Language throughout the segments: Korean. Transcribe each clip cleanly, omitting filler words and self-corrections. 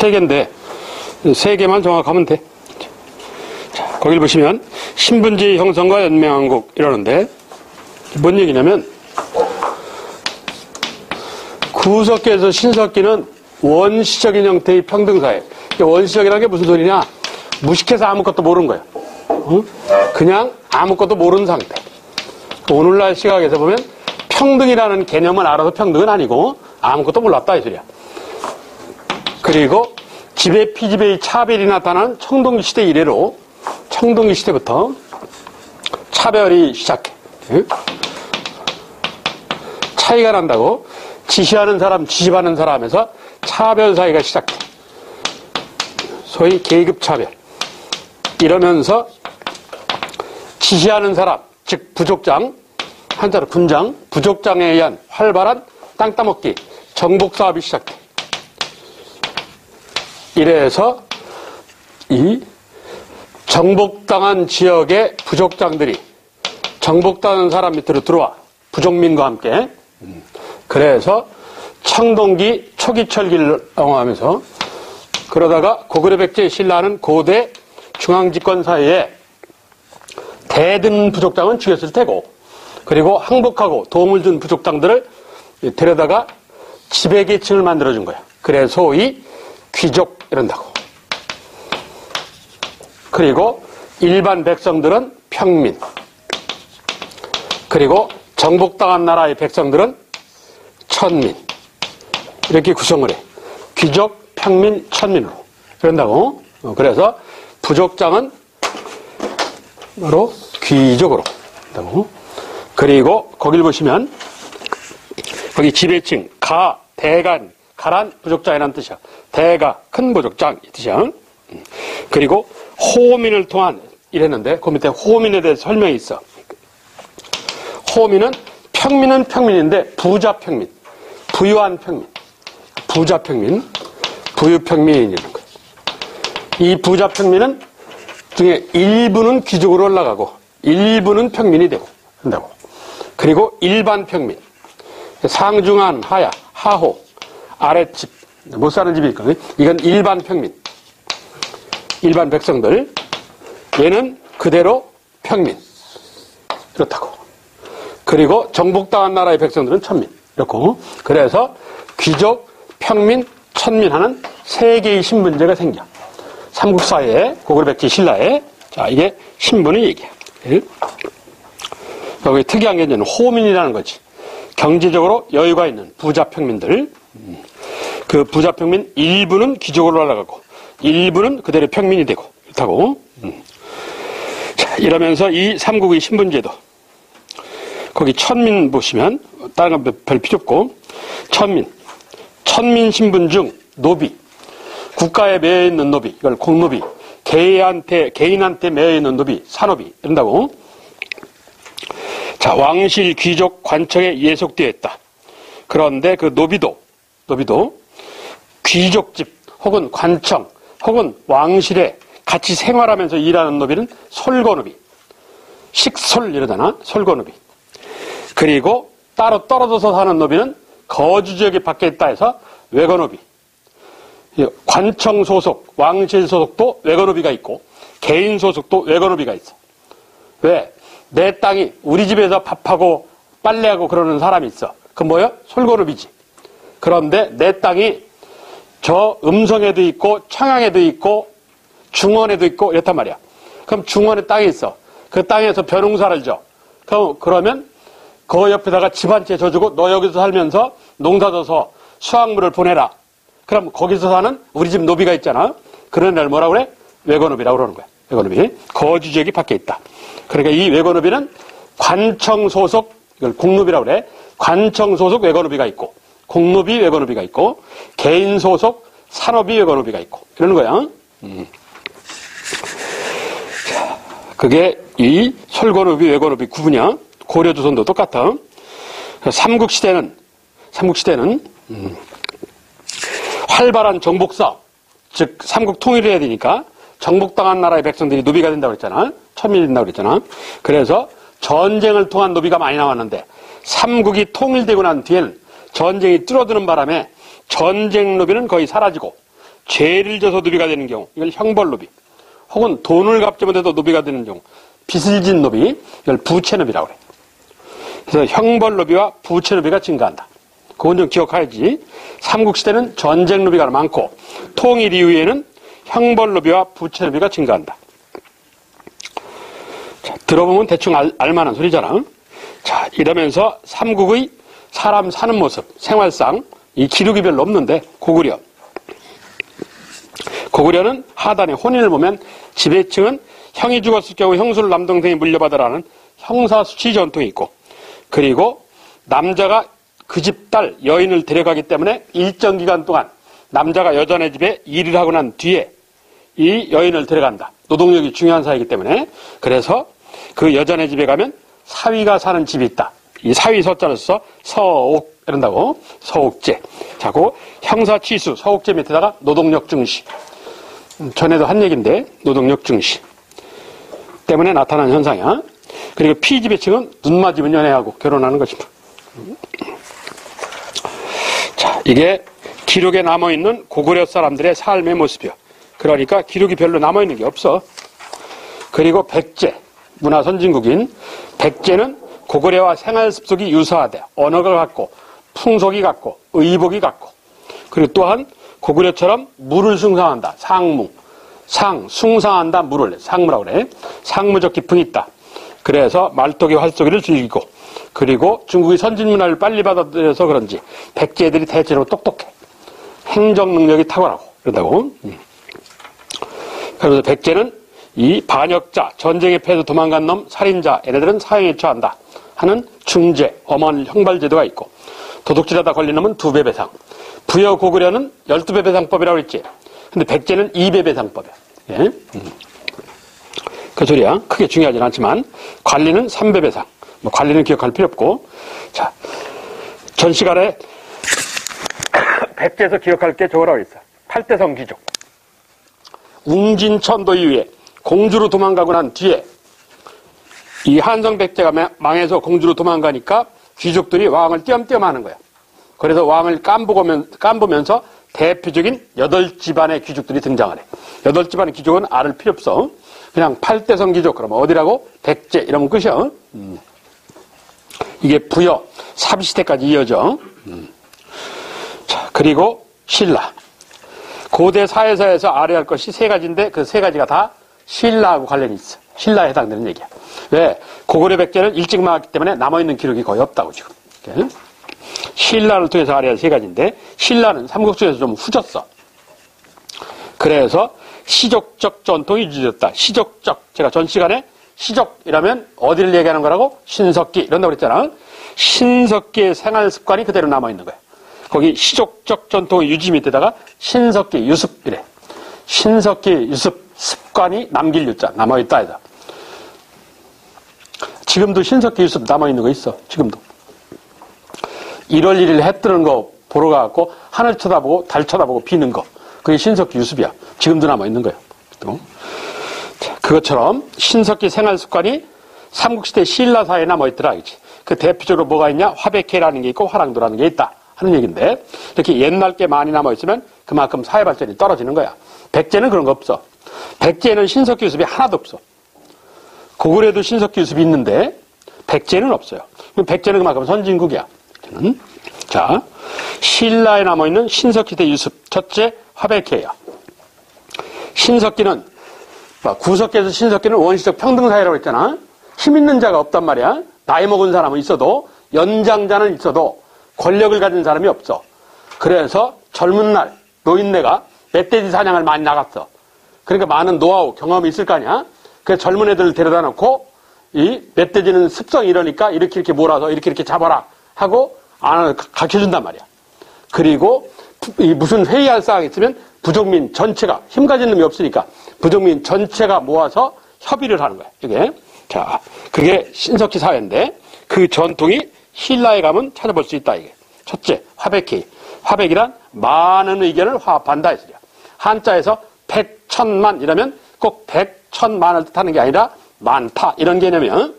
세 개인데 세 개만 정확하면 돼. 자, 거길 보시면 신분지 형성과 연명한국 이러는데 뭔 얘기냐면 구석기에서 신석기는 원시적인 형태의 평등사회. 원시적이라는 게 무슨 소리냐? 무식해서 아무것도 모르는 거예요. 그냥 아무것도 모르는 상태. 오늘날 시각에서 보면 평등이라는 개념은 알아서 평등은 아니고 아무것도 몰랐다 이 소리야. 그리고 지배 피지배의 차별이 나타나는 청동기 시대 이래로 청동기 시대부터 차별이 시작해. 차이가 난다고 지시하는 사람, 지시받는 사람에서 차별 사회가 시작해. 소위 계급 차별. 이러면서 지시하는 사람, 즉 부족장, 한자로 군장, 부족장에 의한 활발한 땅 따먹기, 정복 사업이 시작돼. 이래서 이 정복당한 지역의 부족장들이 정복당한 사람 밑으로 들어와. 부족민과 함께. 그래서 청동기 초기철기를 경험하면서 그러다가 고구려 백제의 신라는 고대 중앙집권 사이에 대든 부족장은 죽였을 테고 그리고 항복하고 도움을 준 부족장들을 데려다가 지배계층을 만들어준 거야. 그래서 소위 귀족 이런다고. 그리고 일반 백성들은 평민. 그리고 정복당한 나라의 백성들은 천민. 이렇게 구성을 해. 귀족, 평민, 천민으로. 그런다고. 그래서 부족장은 바로 귀족으로. 한다고. 그리고 거길 보시면 거기 지배층, 가, 대간, 가란 부족장이라는 뜻이야. 대가, 큰 부족장 이 뜻이야. 그리고 호민을 통한 이랬는데 그 밑에 호민에 대해서 설명이 있어. 호민은 평민은 평민인데 부자 평민, 부유한 평민, 부자 평민, 부유 평민이라는 거예요. 이 부자 평민은 중에 일부는 귀족으로 올라가고 일부는 평민이 되고 한다고. 그리고 일반 평민, 상중한, 하야, 하호, 아랫집, 못 사는 집이니까 이건 일반 평민, 일반 백성들. 얘는 그대로 평민. 이렇다고. 그리고 정복당한 나라의 백성들은 천민. 이렇고. 그래서 귀족, 평민, 천민 하는 세 개의 신분제가 생겨. 삼국사에, 고구려 백제 신라에. 자, 이게 신분의 얘기야. 여기 특이한 게 이제 호민이라는 거지. 경제적으로 여유가 있는 부자 평민들. 그 부자 평민 일부는 귀족으로 올라가고 일부는 그대로 평민이 되고 그렇다고. 자, 이러면서 이 삼국의 신분제도 거기 천민 보시면 다른 건 별 필요 없고 천민 신분 중 노비, 국가에 매여 있는 노비, 이걸 공노비, 개인한테 매여 있는 노비, 산노비 이런다고. 자, 왕실 귀족 관청에 예속되어 있다. 그런데 그 노비도 귀족집 혹은 관청 혹은 왕실에 같이 생활하면서 일하는 노비는 솔거노비, 식솔 이러잖아. 솔거노비. 그리고 따로 떨어져서 사는 노비는 거주지역이 밖에 있다 해서 외거노비. 관청 소속, 왕실 소속도 외거노비가 있고 개인 소속도 외거노비가 있어. 왜? 내 땅이 우리 집에서 밥하고 빨래하고 그러는 사람이 있어. 그건 뭐야? 솔거노비지. 그런데 내 땅이 저 음성에도 있고 청양에도 있고 중원에도 있고 이렇단 말이야. 그럼 중원에 땅이 있어. 그 땅에서 벼농사를 져. 그러면 그 옆에다가 집 한 채 줘주고 너 여기서 살면서 농사 져서 수확물을 보내라. 그럼 거기서 사는 우리 집 노비가 있잖아. 그런 애를 뭐라고 그래? 외거노비라고 그러는 거야. 외거노비. 거주지역이 밖에 있다. 그러니까 이 외거노비는 관청 소속, 이걸 공노비라고 그래. 관청 소속 외거노비가 있고 공노비 외거노비가 있고 개인 소속 산노비 외거노비가 있고 이러는 거야. 자, 그게 이 솔거노비 외거노비 구분이야. 고려조선도 똑같아. 삼국시대는 활발한 정복사업, 즉 삼국 통일을 해야 되니까 정복당한 나라의 백성들이 노비가 된다고 그랬잖아. 천민이 된다고 그랬잖아. 그래서 전쟁을 통한 노비가 많이 나왔는데 삼국이 통일되고 난 뒤에는 전쟁이 줄어드는 바람에 전쟁 노비는 거의 사라지고 죄를 져서 노비가 되는 경우, 이걸 형벌노비. 혹은 돈을 갚지 못해도 노비가 되는 경우, 빚을 진 노비, 이걸 부채노비라고 그래. 그래서 형벌노비와 부채노비가 증가한다. 그건 좀 기억해야지. 삼국시대는 전쟁노비가 많고, 통일 이후에는 형벌노비와 부채노비가 증가한다. 자, 들어보면 대충 알만한 소리잖아. 자, 이러면서 삼국의 사람 사는 모습, 생활상, 이 기록이 별로 없는데, 고구려. 고구려는 하단에 혼인을 보면 지배층은 형이 죽었을 경우 형수를 남동생이 물려받으라는 형사수치 전통이 있고, 그리고 남자가 그 집 딸 여인을 데려가기 때문에 일정 기간 동안 남자가 여자네 집에 일을 하고 난 뒤에 이 여인을 데려간다. 노동력이 중요한 사이이기 때문에. 그래서 그 여자네 집에 가면 사위가 사는 집이 있다. 이 사위 서자를 써서 서옥 이런다고. 서옥제. 자고 형사치수 서옥제 밑에다가 노동력 증시. 전에도 한 얘기인데 노동력 증시 때문에 나타난 현상이야. 그리고 피지배층은 눈 맞으면 연애하고 결혼하는 것입니다. 자, 이게 기록에 남아있는 고구려 사람들의 삶의 모습이요. 그러니까 기록이 별로 남아있는 게 없어. 그리고 백제, 문화 선진국인 백제는 고구려와 생활 습속이 유사하대. 언어가 같고 풍속이 같고 의복이 같고, 그리고 또한 고구려처럼 물을 숭상한다. 상무. 숭상한다. 물을. 상무라고 그래. 상무적 기풍이 있다. 그래서 말도기 활쏘기를 즐기고, 그리고 중국의 선진 문화를 빨리 받아들여서 그런지 백제들이 대체로 똑똑해. 행정 능력이 탁월하고 그런다고. 그래서 백제는 이 반역자, 전쟁에 패해서 도망간 놈, 살인자, 얘네들은 사형에 처한다 하는 중제, 엄한 형벌제도가 있고, 도둑질하다 걸린 놈은 2배 배상. 부여 고구려는 12배 배상법이라고 했지. 근데 백제는 2배 배상법이야. 예? 그 소리야. 크게 중요하진 않지만, 관리는 3배 배상. 뭐 관리는 기억할 필요 없고. 자, 전 시간에 백제에서 기억할 게 저거라고 했어. 8대성 귀족. 웅진천도 이후에 공주로 도망가고 난 뒤에 이 한성 백제가 망해서 공주로 도망가니까 귀족들이 왕을 띄엄띄엄 하는 거야. 그래서 왕을 깐보면서 대표적인 8집안의 귀족들이 등장을 해. 8집안의 귀족은 알을 필요 없어. 그냥 8대성 귀족, 그러면 어디라고? 백제, 이러면 끝이야. 이게 부여, 사비시대까지 이어져. 자, 그리고 신라. 고대 사회사에서 알아야 할 것이 3가지인데 그 3가지가 다 신라하고 관련이 있어. 신라에 해당되는 얘기야. 왜? 고구려 백제는 일찍 망했기 때문에 남아있는 기록이 거의 없다고 지금. 이렇게. 신라를 통해서 알아야 할 3가지인데 신라는 삼국지에서 좀 후졌어. 그래서 시족적 전통이 유지됐다. 시족적. 제가 전 시간에 시족이라면 어디를 얘기하는 거라고? 신석기 이런다고 그랬잖아. 신석기의 생활 습관이 그대로 남아있는 거야. 거기 시족적 전통의 유지 밑에다가 신석기 유습 이래. 신석기 유습 습관이 남길 유자 남아있다 해서. 지금도 신석기 유습 남아있는 거 있어. 지금도. 1월 1일 해 뜨는 거 보러 가고 하늘 쳐다보고 달 쳐다보고 비는 거. 그게 신석기 유습이야. 지금도 남아있는 거야. 자, 그것처럼 신석기 생활 습관이 삼국시대 신라사에 남아있더라. 그 대표적으로 뭐가 있냐? 화백회라는 게 있고 화랑도라는 게 있다 하는 얘기인데, 이렇게 옛날 게 많이 남아있으면 그만큼 사회 발전이 떨어지는 거야. 백제는 그런 거 없어. 백제는 신석기 유습이 하나도 없어. 고구려도 신석기 유습이 있는데 백제는 없어요. 백제는 그만큼 선진국이야. 자, 신라에 남아있는 신석기대 유습. 첫째, 화백회야. 신석기는, 구석기에서 신석기는 원시적 평등사회라고 했잖아. 힘 있는 자가 없단 말이야. 나이 먹은 사람은 있어도, 연장자는 있어도 권력을 가진 사람이 없어. 그래서 젊은 날 노인네가 멧돼지 사냥을 많이 나갔어. 그러니까 많은 노하우, 경험이 있을 거 아니야. 그래서 젊은 애들을 데려다 놓고 이 멧돼지는 습성이 이러니까 이렇게 몰아서 이렇게 잡아라 하고 가르쳐준단 말이야. 그리고 무슨 회의할 사항이 있으면 부족민 전체가, 힘 가진 놈이 없으니까 부족민 전체가 모아서 협의를 하는 거야. 이게. 자, 그게 신석기 사회인데 그 전통이 신라에 가면 찾아볼 수 있다. 이게. 첫째, 화백회. 화백이란 많은 의견을 화합한다. 이 소리야. 한자에서 백천만 이라면 꼭 백천만을 뜻하는 게 아니라 많다 이런 개념이야.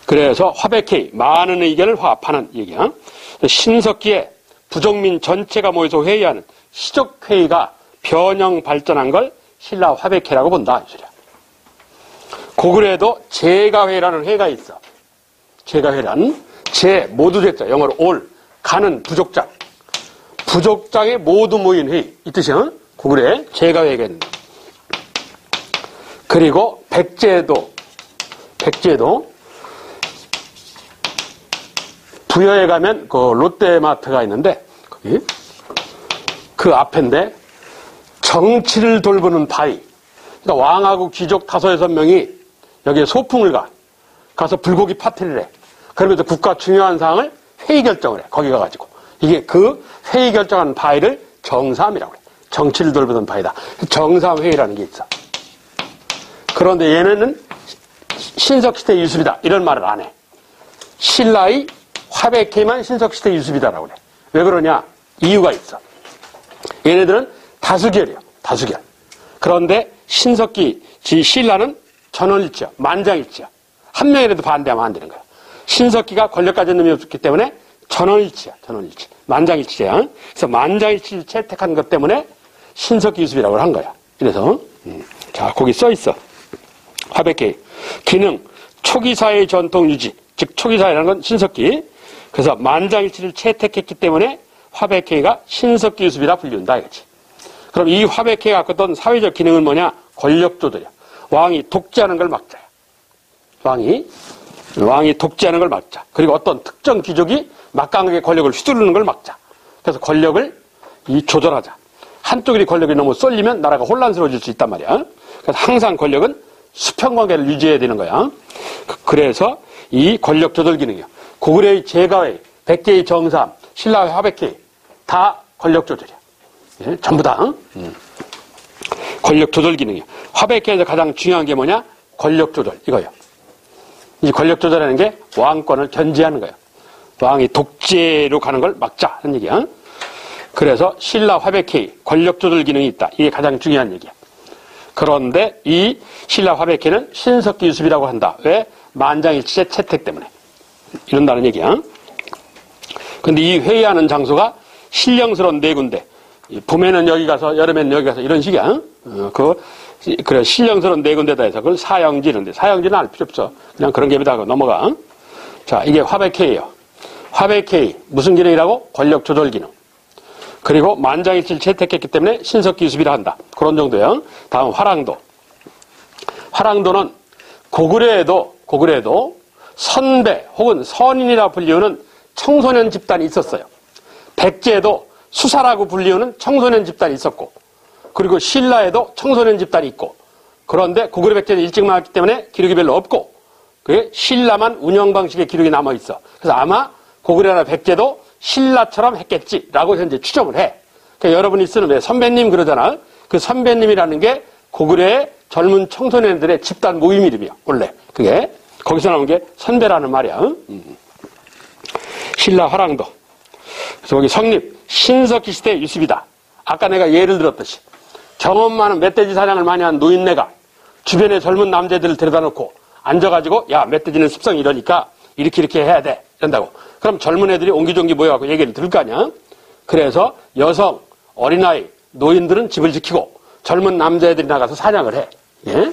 그래서 화백회, 많은 의견을 화합하는 얘기야. 신석기에 부족민 전체가 모여서 회의하는 시족회의가 변형 발전한 걸 신라 화백회라고 본다. 이 소리야. 고구려에도 제가회라는 회가 있어. 제가회란 모두 제자, 영어로 all, 가는 부족장. 부족장에 모두 모인 회의. 이 뜻이야. 고구려에 제가회가 있는데. 그리고 백제도 부여에 가면 그 롯데마트가 있는데 거기 그 앞인데 정치를 돌보는 바위. 그러니까 왕하고 귀족 5-6명이 여기에 소풍을 가서 불고기 파티를 해. 그러면서 국가 중요한 사항을 회의 결정을 해. 거기 가가지고 이게 그 회의 결정한 바위를 정삼이라고 그래. 정치를 돌보는 바위다. 정삼회의라는 게 있어. 그런데 얘네는 신석시대 유습이다 이런 말을 안 해. 신라의 화백회만 신석시대 유습이다라고 그래. 왜 그러냐? 이유가 있어. 얘네들은 다수결이에요. 다수결. 그런데 신석기 신라는 전원일치야. 만장일치야. 한 명이라도 반대하면 안 되는 거야. 신석기가 권력 가진 놈이 없었기 때문에 전원일치야. 전원일치. 만장일치야. 그래서 만장일치를 채택한 것 때문에 신석기 유습이라고 한 거야. 그래서 자 거기 써 있어. 화백회 기능 초기사회의 전통 유지. 즉 초기사회라는 건 신석기. 그래서 만장일치를 채택했기 때문에 화백회가 신석기 유습이라 불리운다 이거지. 그럼 이 화백회가 갖고 있던 사회적 기능은 뭐냐? 권력 조절이야. 왕이 독재하는 걸 막자. 왕이 독재하는 걸 막자. 그리고 어떤 특정 귀족이 막강하게 권력을 휘두르는 걸 막자. 그래서 권력을 조절하자. 한쪽이 권력이 너무 쏠리면 나라가 혼란스러워질 수 있단 말이야. 그래서 항상 권력은 수평관계를 유지해야 되는 거야. 그래서 이 권력 조절 기능이요. 고구려의 제가회, 백제의 정삼, 신라의 화백회 다 권력 조절이야. 예, 전부 다 권력 조절 기능이요. 화백회에서 가장 중요한 게 뭐냐? 권력 조절 이거예요. 이 권력 조절하는 게 왕권을 견제하는 거예요. 왕이 독재로 가는 걸 막자 하는 얘기야. 그래서 신라 화백회 권력 조절 기능이 있다. 이게 가장 중요한 얘기야. 그런데 이 신라 화백회는 신석기 유습이라고 한다. 왜? 만장일치의 채택 때문에. 이런다는 얘기야. 근데 이 회의하는 장소가 신령스러운 4군데. 봄에는 여기 가서, 여름에는 여기 가서 이런 식이야. 그래, 신령스러운 4군데다 해서 그걸 사형지 이런데. 사형지는 알 필요 없어. 그냥 그런 개비다 하고 넘어가. 자, 이게 화백회예요. 화백회 무슨 기능이라고? 권력 조절 기능. 그리고 만장일치를 채택했기 때문에 신석기 유습이라 한다. 그런 정도예요. 다음 화랑도. 화랑도는 고구려에도 선배 혹은 선인이라 불리우는 청소년 집단이 있었어요. 백제에도 수사라고 불리우는 청소년 집단이 있었고, 그리고 신라에도 청소년 집단이 있고, 그런데 고구려 백제는 일찍 나왔기 때문에 기록이 별로 없고, 그게 신라만 운영 방식의 기록이 남아있어. 그래서 아마 고구려나 백제도 신라처럼 했겠지라고 현재 추정을 해. 그러니까 여러분이 쓰는 왜 선배님 그러잖아. 그 선배님이라는 게 고구려의 젊은 청소년들의 집단 모임 이름이야. 원래 그게 거기서 나온 게 선배라는 말이야. 신라 화랑도. 그래서 거기 성립 신석기 시대 유습이다. 아까 내가 예를 들었듯이 경험 많은 멧돼지 사냥을 많이 한 노인네가 주변에 젊은 남자들을 데려다 놓고 앉아가지고 야 멧돼지는 습성이 이러니까 이렇게 해야 돼 이런다고. 그럼 젊은 애들이 옹기종기 모여갖고 얘기를 들을 거 아니야. 그래서 여성, 어린아이, 노인들은 집을 지키고 젊은 남자애들이 나가서 사냥을 해. 예?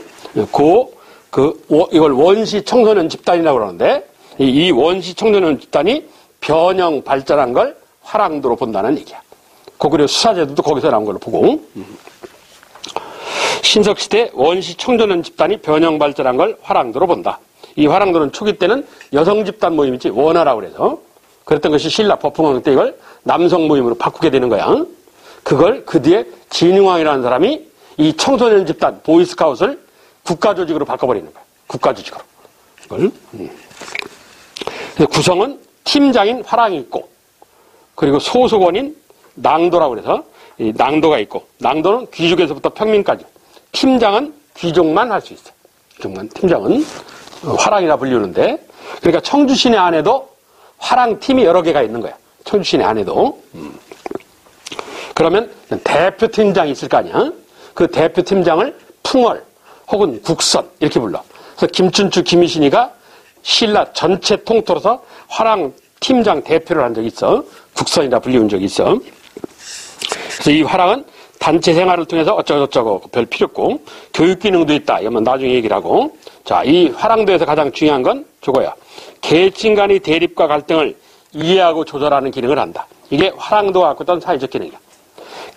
이걸 원시 청소년 집단이라고 그러는데 이 원시 청소년 집단이 변형 발전한 걸 화랑도로 본다는 얘기야. 고구려 수사제도도 거기서 나온 걸로 보고. 신석시대 원시 청소년 집단이 변형 발전한 걸 화랑도로 본다. 이 화랑도는 초기 때는 여성 집단 모임이지 원화라고 그래서 그랬던 것이 신라 법흥왕 때 이걸 남성 모임으로 바꾸게 되는 거야. 그걸 그 뒤에 진흥왕이라는 사람이 이 청소년 집단 보이스카웃을 국가조직으로 바꿔버리는 거야. 국가조직으로. 이걸. 구성은 팀장인 화랑이 있고 그리고 소속원인 낭도라고 그래서 이 낭도가 있고 낭도는 귀족에서부터 평민까지 팀장은 귀족만 할 수 있어요. 팀장은 화랑이라 불리우는데 그러니까 청주시내 안에도 화랑팀이 여러 개가 있는 거야. 청주시내 안에도. 그러면 대표팀장이 있을 거 아니야. 그 대표팀장을 풍월 혹은 국선 이렇게 불러. 그래서 김춘추, 김희신이가 신라 전체 통틀어서 화랑 팀장 대표를 한 적이 있어. 국선이라 불리운 적이 있어. 그래서 이 화랑은 단체 생활을 통해서 어쩌고저쩌고 별 필요 없고 교육 기능도 있다. 이건 나중에 얘기를 하고. 자, 이 화랑도에서 가장 중요한 건 저거야. 계층 간의 대립과 갈등을 이해하고 조절하는 기능을 한다. 이게 화랑도가 갖고 있던 사회적 기능이야.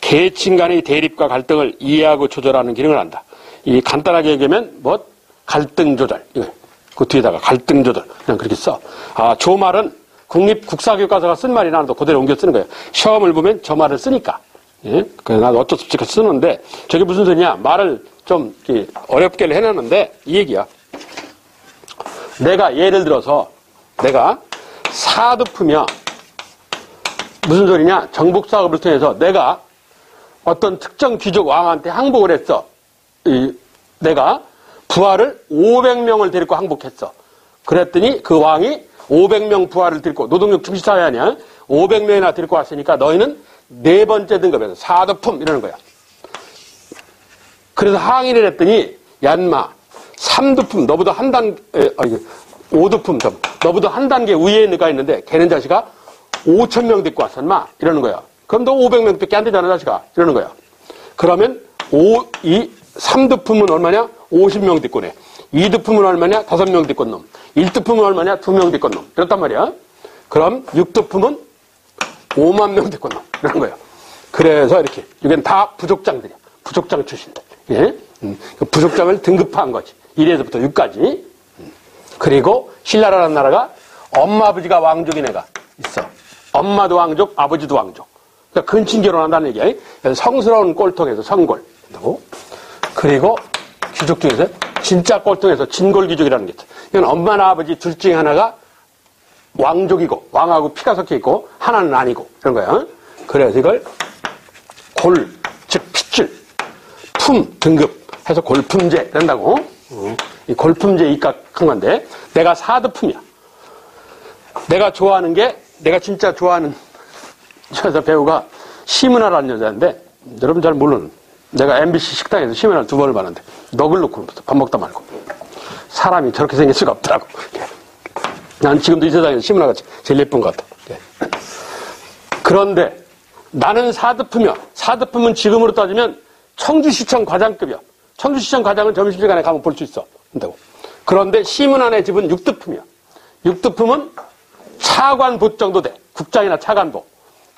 계층 간의 대립과 갈등을 이해하고 조절하는 기능을 한다. 이 간단하게 얘기하면 뭐 갈등 조절. 이거 그 뒤에다가 갈등 조절 그냥 그렇게 써. 아, 저 말은 국사교과서가 쓴 말이 나도 그대로 옮겨 쓰는 거예요. 시험을 보면 저 말을 쓰니까. 예? 그래서 나도 어쩔 수 없이 쓰는데 저게 무슨 소리냐? 말을 좀 어렵게 해놨는데 이 얘기야. 내가 예를 들어서 내가 사두프며 무슨 소리냐? 정복사업을 통해서 내가 어떤 특정 귀족 왕한테 항복을 했어. 내가 부하를 500명을 데리고 항복했어. 그랬더니 그 왕이 500명 부하를 데리고 노동력 중시사회 아니야? 500명이나 데리고 왔으니까 너희는 네 번째 등급에서 사두품 이러는 거야. 그래서 항의를 했더니 얀마 3두품 너보다 한 단계 5두품 좀 너보다 한 단계 위에 누가 있는데 걔는 자식아 5,000명 데리고 왔어 인마 이러는 거야. 그럼 너 500명밖에 안 되잖아 자식아 이러는 거야. 그러면 3두품은 얼마냐? 50명 데리고 내. 2두품은 얼마냐? 5명 데리고 놈. 1두품은 얼마냐? 2명 데리고 놈. 이렇단 말이야. 그럼 6두품은 5만 명 데리고 놈. 이런 거예요. 그래서 이렇게 이건 다 부족장들이야. 부족장 출신들. 예? 그 부족장을 등급화한 거지. 1에서부터 6까지. 그리고 신라라는 나라가 엄마 아버지가 왕족인 애가 있어. 엄마도 왕족, 아버지도 왕족. 그러니까 근친 결혼한다는 얘기야. 그래서 성스러운 꼴통에서 성골. 그리고 귀족 중에서 진짜 꼴통에서 진골귀족이라는 게 있어. 이건 엄마나 아버지 둘 중에 하나가 왕족이고 왕하고 피가 섞여 있고 하나는 아니고 이런 거야. 그래서 이걸 골, 즉 핏줄, 품, 등급 해서 골품제 된다고. 이 골품제 입각한 건데 내가 4두품이야. 내가 좋아하는 게 내가 진짜 좋아하는 여자 배우가 심은하라는 여자인데 여러분 잘 모르는 내가 MBC 식당에서 심은하를 2번을 봤는데 넋을 놓고 밥 먹다 말고 사람이 저렇게 생길 수가 없더라고. 난 지금도 이 세상에서 심은하가 제일 예쁜 것 같아. 그런데 나는 4두품이야. 4두품은 지금으로 따지면 청주시청 과장급이야. 청주시청 과장은 점심시간에 가면 볼 수 있어. 그런데 심은하의 집은 6두품이야. 6두품은 차관보 정도 돼. 국장이나 차관보.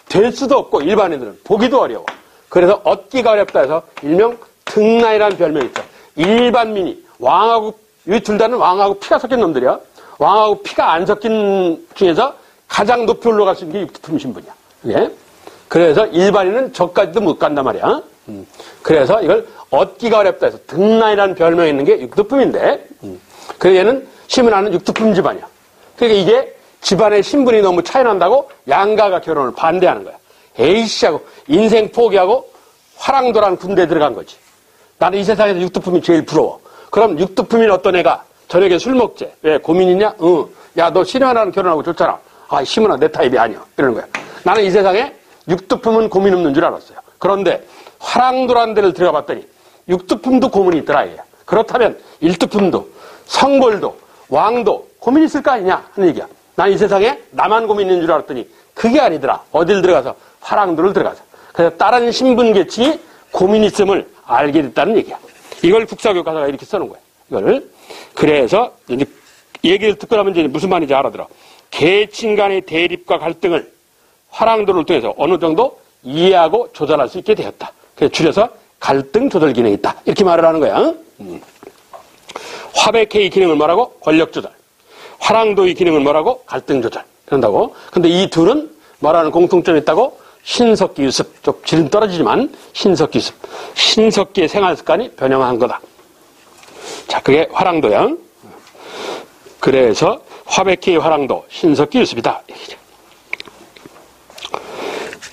될 수도 없고 일반인들은 보기도 어려워. 그래서 얻기가 어렵다 해서 일명 등나이라는 별명이 있어. 일반민이 왕하고 이 둘 다는 왕하고 피가 섞인 놈들이야. 왕하고 피가 안 섞인 중에서 가장 높이 올라갈 수 있는 게 6두품 신분이야. 예? 그래서 일반인은 저까지도 못 간단 말이야. 그래서 이걸 얻기가 어렵다 해서 등나이라는 별명이 있는 게 6두품인데 그래서 얘는 심은하는 6두품 집안이야. 그러니까 이게 집안의 신분이 너무 차이 난다고 양가가 결혼을 반대하는 거야. 에이씨 하고 인생 포기하고 화랑도란 군대에 들어간 거지. 나는 이 세상에서 6두품이 제일 부러워. 그럼 6두품인 어떤 애가 저녁에 술 먹재. 왜 고민이냐? 응. 야, 너 심은하랑 결혼하고 좋잖아. 아, 심은하 내 타입이 아니야. 이러는 거야. 나는 이 세상에 6두품은 고민 없는 줄 알았어요. 그런데 화랑도란 데를 들어가 봤더니 6두품도 고민이 있더라. 얘. 그렇다면 1두품도 성골도 왕도 고민 있을 거 아니냐 하는 얘기야. 난 이 세상에 나만 고민 있는 줄 알았더니 그게 아니더라. 어딜 들어가서 화랑도를 들어가서. 그래서 다른 신분 계층이 고민 있음을 알게 됐다는 얘기야. 이걸 국사교과서가 이렇게 써놓은 거야. 이걸. 그래서 이제 얘기를 듣고 나면 이제 무슨 말인지 알아들어. 계층 간의 대립과 갈등을 화랑도를 통해서 어느 정도 이해하고 조절할 수 있게 되었다. 그래서 줄여서 갈등 조절 기능이 있다. 이렇게 말을 하는 거야. 화백회의 기능을 뭐라고? 권력 조절. 화랑도의 기능은 뭐라고? 갈등 조절. 그런다고. 근데 이 둘은 뭐라는 공통점이 있다고? 신석기 유습. 좀 질은 떨어지지만 신석기 유습. 신석기의 생활 습관이 변형한 거다. 자, 그게 화랑도야. 그래서 화백회의 화랑도, 신석기 유습이다.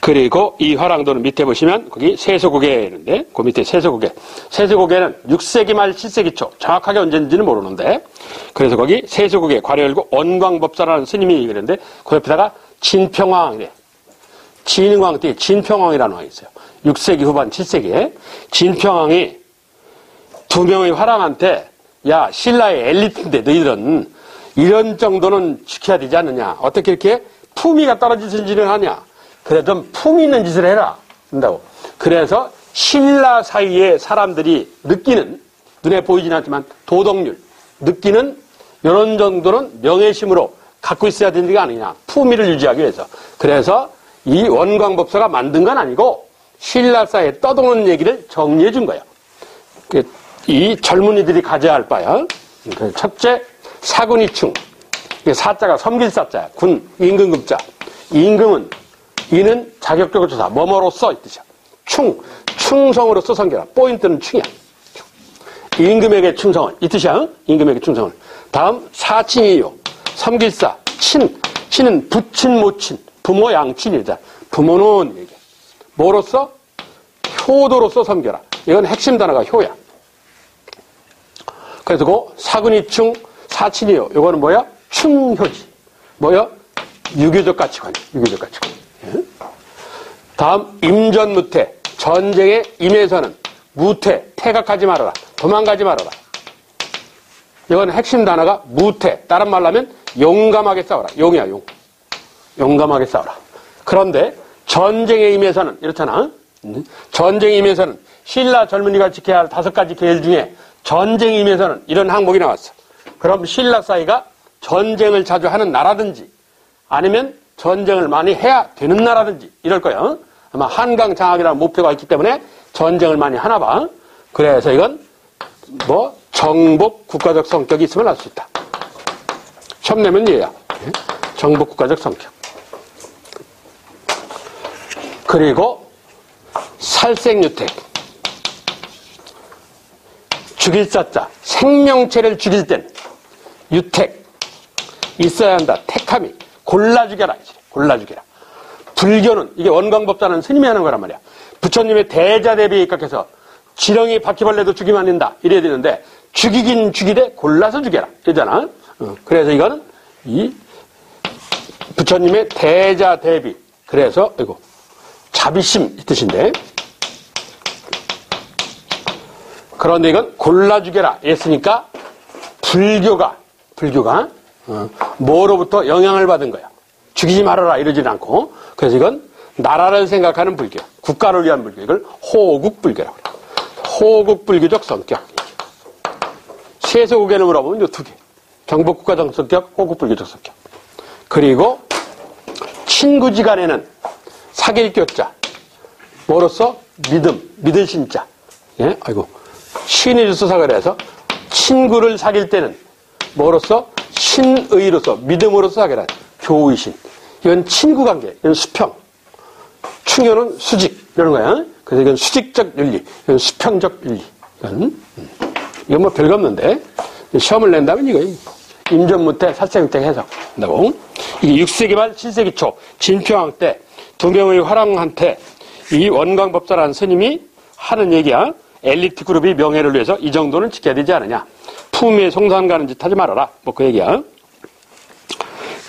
그리고 이 화랑도는 밑에 보시면 거기 세소고개 있는데 그 밑에 세소고개. 세소고개는 6세기 말 7세기 초 정확하게 언제인지는 모르는데 그래서 거기 세소고개 괄열고 언광법사라는 스님이 그랬는데 그 옆에다가 진평왕이래. 진흥왕 때 진평왕이라는 왕이 있어요. 6세기 후반 7세기에 진평왕이 2명의 화랑한테 야 신라의 엘리트인데 너희들은 이런 정도는 지켜야 되지 않느냐. 어떻게 이렇게 품위가 떨어질 짓을 하냐. 그래 좀 품위 있는 짓을 해라. 한다고. 그래서 신라 사이에 사람들이 느끼는, 눈에 보이진 않지만 도덕률, 느끼는 이런 정도는 명예심으로 갖고 있어야 되는 게 아니냐. 품위를 유지하기 위해서. 그래서 이 원광법서가 만든 건 아니고 신라 사이에 떠도는 얘기를 정리해 준 거예요. 이 젊은이들이 가져야 할 바야. 첫째, 사군이충. 사자가 섬길사자야. 군, 임금급자. 임금은, 이는 자격적으로 조사, 뭐뭐로써 이 뜻이야. 충성으로서 섬겨라. 포인트는 충이야. 임금에게 충성을, 이 뜻이야. 임금에게 충성을. 다음, 사친이요. 섬길사, 친은 부친, 모친, 부모 양친이자. 부모는 얘기야. 뭐로써? 효도로서 섬겨라. 이건 핵심 단어가 효야. 그래서 그 사군이충, 사친이요. 이거는 뭐야? 충효지. 뭐야? 유교적 가치관이야. 유교적 가치관. 예? 다음, 임전무태. 전쟁에 임해서는 무태, 퇴각하지 말아라. 도망가지 말아라. 이건 핵심 단어가 무태. 다른 말로 하면 용감하게 싸워라. 용이야, 용. 용감하게 싸워라. 그런데 전쟁에 임해서는 이렇잖아. 전쟁에 임해서는 신라 젊은이가 지켜야 할 5가지 계율 중에 전쟁에 임해서는 이런 항목이 나왔어. 그럼 신라 사이가 전쟁을 자주 하는 나라든지 아니면 전쟁을 많이 해야 되는 나라든지 이럴 거야. 아마 한강 장악이라는 목표가 있기 때문에 전쟁을 많이 하나 봐. 그래서 이건 뭐 정복 국가적 성격이 있으면 알 수 있다. 시험 내면 얘야. 정복 국가적 성격. 그리고 살생유택. 죽일 사자. 생명체를 죽일 땐 유택. 있어야 한다. 택함이. 골라 죽여라. 골라 죽여라. 불교는, 이게 원광법자는 스님이 하는 거란 말이야. 부처님의 대자 대비에 입각해서 지렁이 바퀴벌레도 죽이면 안 된다. 이래야 되는데, 죽이긴 죽이되 골라서 죽여라. 이러잖아. 그래서 이거는 이 부처님의 대자 대비. 그래서, 이거, 자비심 이 뜻인데. 그런데 이건 골라 죽여라. 했으니까, 불교가, 뭐로부터 영향을 받은 거야. 죽이지 말아라. 이러진 않고. 그래서 이건 나라를 생각하는 불교. 국가를 위한 불교. 이걸 호국불교라고 그래요. 호국불교적 성격. 세속의견을 물어보면 이 2개. 정복국가적 성격, 호국불교적 성격. 그리고 친구지간에는 사귈 교자. 뭐로써? 믿을 신자. 예? 아이고. 신이 주서 사과를 해서 친구를 사귈 때는 뭐로써? 신의로서, 믿음으로서 사귀라. 교의신. 이건 친구관계. 이건 수평. 충효는 수직. 이런 거야. 그래서 이건 수직적 윤리. 이건 수평적 윤리. 이건 뭐 별거 없는데. 시험을 낸다면 이거 임전무태, 살생유택 해석한다고. 이게 6세기 말 7세기 초 진표왕 때 2명의 화랑한테 이 원광법사라는 스님이 하는 얘기야. 엘리트 그룹이 명예를 위해서 이 정도는 지켜야 되지 않느냐. 품위에 송산 가는 짓 하지 말아라. 뭐 그 얘기야.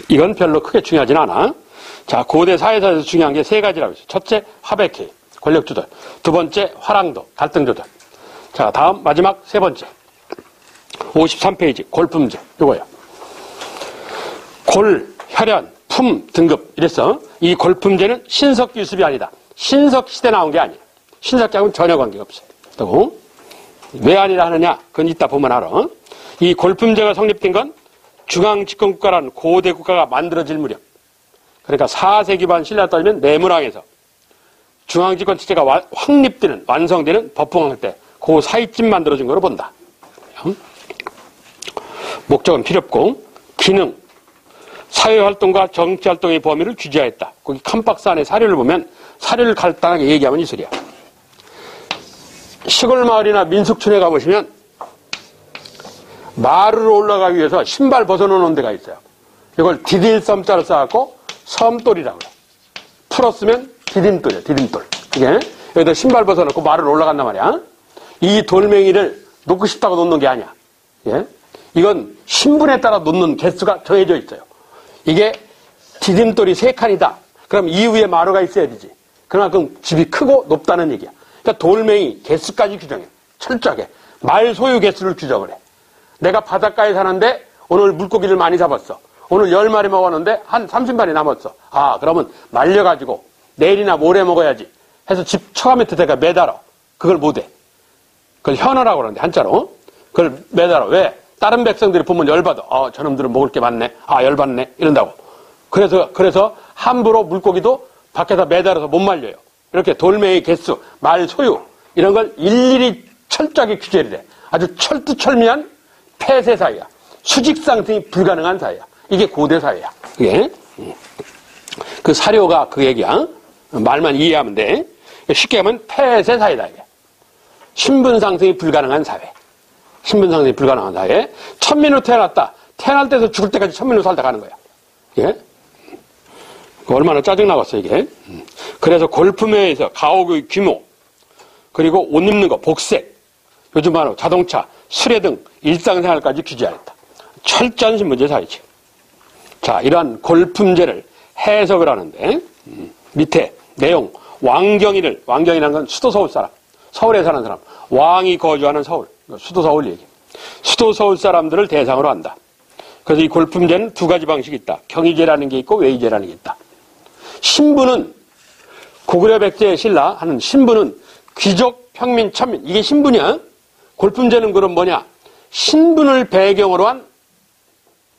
이건 별로 크게 중요하진 않아. 자, 고대 사회사에서 중요한 게 3가지라고 했어요. 첫째, 화백회, 권력 조절. 2번째, 화랑도, 갈등 조절. 자, 다음, 마지막 3번째. 53페이지, 골품제. 이거예요. 골, 혈연, 품, 등급. 이랬어. 이 골품제는 신석 기습이 아니다. 신석 시대 나온 게 아니야. 신석하고는 전혀 관계가 없어. 또, 왜 아니라 하느냐? 그건 이따 보면 알아. 이 골품제가 성립된 건 중앙집권국가라는 고대 국가가 만들어질 무렵. 그러니까 4세기 반 신라 따지면 내문왕에서 중앙집권 체제가 확립되는, 완성되는 법흥왕 때 그 사이쯤 만들어진 거로 본다. 목적은 필요 없고, 기능, 사회활동과 정치활동의 범위를 규제하였다. 거기 칸박스 안에 사료를 보면 사료를 간단하게 얘기하면 이 소리야. 시골 마을이나 민속촌에 가보시면 마루로 올라가기 위해서 신발 벗어놓는 데가 있어요. 이걸 디딤섬자를 쌓았고 섬돌이라고 그래. 풀었으면 디딤돌이야, 디딤돌. 이게 여기다 신발 벗어놓고 마루로 올라간단 말이야. 이 돌멩이를 놓고 싶다고 놓는 게 아니야. 예? 이건 신분에 따라 놓는 개수가 정해져 있어요. 이게 디딤돌이 3칸이다. 그럼 이후에 마루가 있어야 되지. 그만큼 집이 크고 높다는 얘기야. 그러니까 돌멩이 개수까지 규정해. 철저하게. 말 소유 개수를 규정을 해. 내가 바닷가에 사는데 오늘 물고기를 많이 잡았어. 오늘 10마리 먹었는데 한 30마리 남았어. 아, 그러면 말려가지고 내일이나 모레 먹어야지. 해서 집 처가 밑에다가 매달아. 그걸 못해. 그걸 현어라고 그러는데, 한자로. 그걸 매달아. 왜? 다른 백성들이 보면 열받아. 저놈들은 먹을 게 많네. 열받네. 이런다고. 그래서 함부로 물고기도 밖에다 매달아서 못 말려요. 이렇게 돌멩이 개수, 말 소유, 이런 걸 일일이 철저하게 규제를 해. 아주 철두철미한 폐쇄 사회야. 수직 상승이 불가능한 사회야. 이게 고대 사회야. 이게. 그 사료가 그 얘기야. 말만 이해하면 돼. 쉽게 하면 폐쇄 사회다. 이게. 신분 상승이 불가능한 사회. 신분 상승이 불가능한 사회. 천민으로 태어났다. 태어날 때서 죽을 때까지 천민으로 살다 가는 거야. 예? 얼마나 짜증나겠어, 이게. 그래서 골프매에서 가옥의 규모, 그리고 옷 입는 거, 복색, 요즘 말로 자동차, 수레 등 일상생활까지 규제하였다. 철저한 신분제 사회지. 자, 이러한 골품제를 해석을 하는데, 밑에 내용, 왕경이라는 건 수도 서울 사람, 서울에 사는 사람, 왕이 거주하는 서울, 수도 서울 얘기. 수도 서울 사람들을 대상으로 한다. 그래서 이 골품제는 두 가지 방식이 있다. 경의제라는 게 있고 외의제라는 게 있다. 신분은 고구려 백제의 신라 하는 신분은 귀족, 평민, 천민. 이게 신분이야. 골품제는 그럼 뭐냐? 신분을 배경으로 한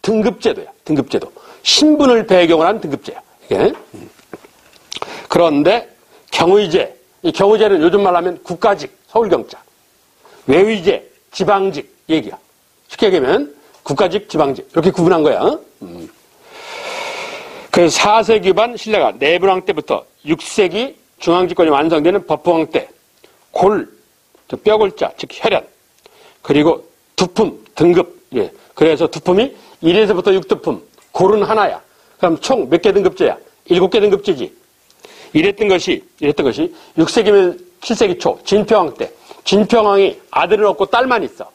등급제도야. 등급제도. 신분을 배경으로 한 등급제야. 이게. 그런데 경의제. 이 경의제는 요즘 말로 하면 국가직, 서울경자. 외의제, 지방직 얘기야. 쉽게 얘기하면 국가직, 지방직 이렇게 구분한 거야. 그래서 4세기 반 신라가 내분왕 때부터 6세기 중앙집권이 완성되는 법흥왕 때 뼈골자, 즉 혈연, 그리고 두품, 등급. 예. 그래서 두품이 1에서부터 6두품, 골은 하나야. 그럼 총 몇 개 등급제야? 7개 등급제지. 이랬던 것이 6세기면 7세기 초 진평왕 때. 진평왕이 아들을 얻고 딸만 있어.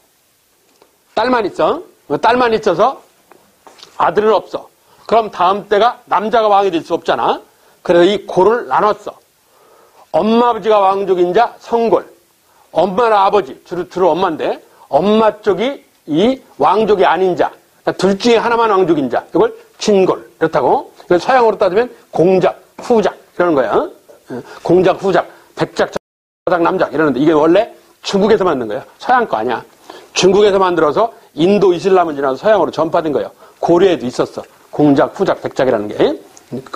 딸만 있어서 아들은 없어. 그럼 다음 때가 남자가 왕이 될 수 없잖아. 그래서 이 골을 나눴어. 엄마 아버지가 왕족인자 성골. 엄마나 아버지, 주로 엄마인데 엄마 쪽이 이 왕족이 아닌 자. 그러니까 둘 중에 하나만 왕족인 자. 이걸 진골. 이렇다고. 이걸 서양으로 따지면 공작, 후작 이러는 거야. 공작, 후작, 백작, 저작, 남작 이러는데 이게 원래 중국에서 만든 거야. 서양 거 아니야. 중국에서 만들어서 인도 이슬람을 지나서 서양으로 전파된 거예요. 고려에도 있었어. 공작, 후작, 백작이라는 게.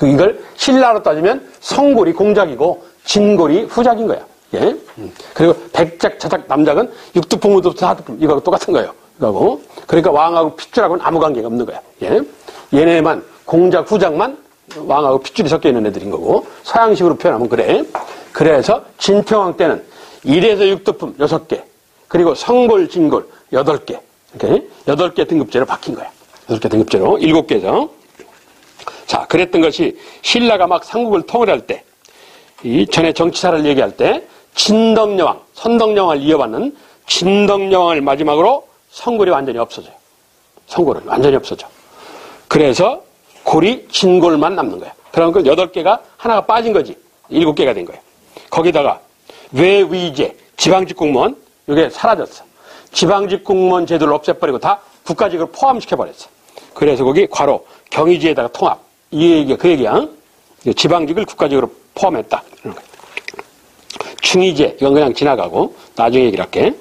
이걸 신라로 따지면 성골이 공작이고 진골이 후작인 거야. 예? 그리고 백작, 저작, 남작은 육두품부터 사두품 이거하고 똑같은 거예요. 이거하고. 그러니까 왕하고 핏줄하고는 아무 관계가 없는 거야. 예? 얘네만 공작, 후작만 왕하고 핏줄이 섞여 있는 애들인 거고 서양식으로 표현하면 그래. 그래서 진평왕 때는 1에서 6두품 6개 그리고 성골, 진골 8개 이렇게 8개 등급제로 바뀐 거야. 8개 등급제로 7개에서. 자, 그랬던 것이 신라가 막 삼국을 통일할 때, 이 전에 정치사를 얘기할 때 진덕여왕, 선덕여왕을 이어받는 진덕여왕을 마지막으로 성골이 완전히 없어져요. 성골은 완전히 없어져. 그래서 골이 진골만 남는 거야. 그러니까 8개가 하나가 빠진 거지. 7개가 된 거야. 거기다가 외위제, 지방직 공무원 이게 사라졌어. 지방직 공무원 제도를 없애버리고 다 국가직으로 포함시켜버렸어. 그래서 거기 괄호 경의제에다가 통합. 이 얘기가 그 얘기야. 지방직을 국가직으로 포함했다. 중의제 이건 그냥 지나가고 나중에 얘기를 할게.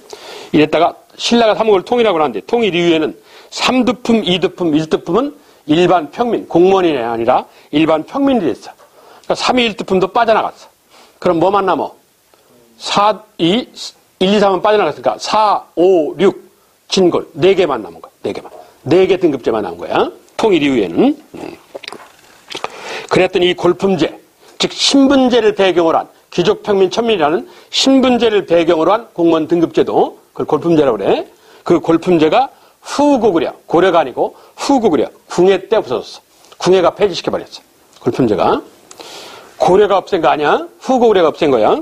이랬다가 신라가 삼국을 통일하고 나는데 통일 이후에는 3두품, 2두품, 1두품은 일반 평민, 공무원이 아니라 일반 평민이 됐어. 그러니까 3위 1두품도 빠져나갔어. 그럼 뭐만 남어? 1, 2, 3은 빠져나갔으니까 4, 5, 6 진골 4개만 남은 거야. 4개만. 4개 등급제만 남은 거야. 통일 이후에는. 그랬더니 이 골품제, 즉 신분제를 배경으로 한 귀족, 평민, 천민이라는 신분제를 배경으로 한 공무원 등급제도 그걸 골품제라고 그래. 그 골품제가 후고구려, 고려가 아니고 후고구려, 궁예 때 없어졌어. 궁예가 폐지시켜버렸어. 골품제가. 고려가 없앤 거 아니야? 후고구려가 없앤 거야.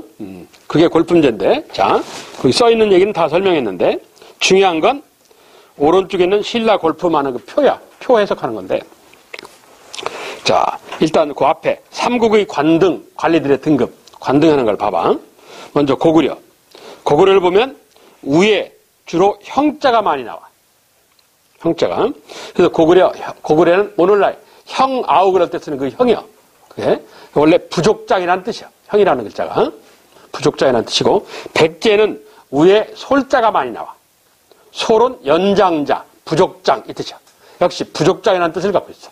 그게 골품제인데. 자, 거기 써있는 얘기는 다 설명했는데 중요한 건 오른쪽에 있는 신라 골품하는 그 표야. 표 해석하는 건데. 자, 일단 그 앞에 삼국의 관등, 관리들의 등급, 관등하는 걸 봐봐. 먼저 고구려. 고구려를 보면 위에 주로 형자가 많이 나와. 형자가. 그래서 고구려는 오늘날 형, 아우 그럴 때 쓰는 그 형이요. 그게 원래 부족장이라는 뜻이야. 형이라는 글자가. 부족장이라는 뜻이고, 백제는 위에 솔자가 많이 나와. 솔은 연장자, 부족장 이 뜻이야. 역시 부족장이라는 뜻을 갖고 있어.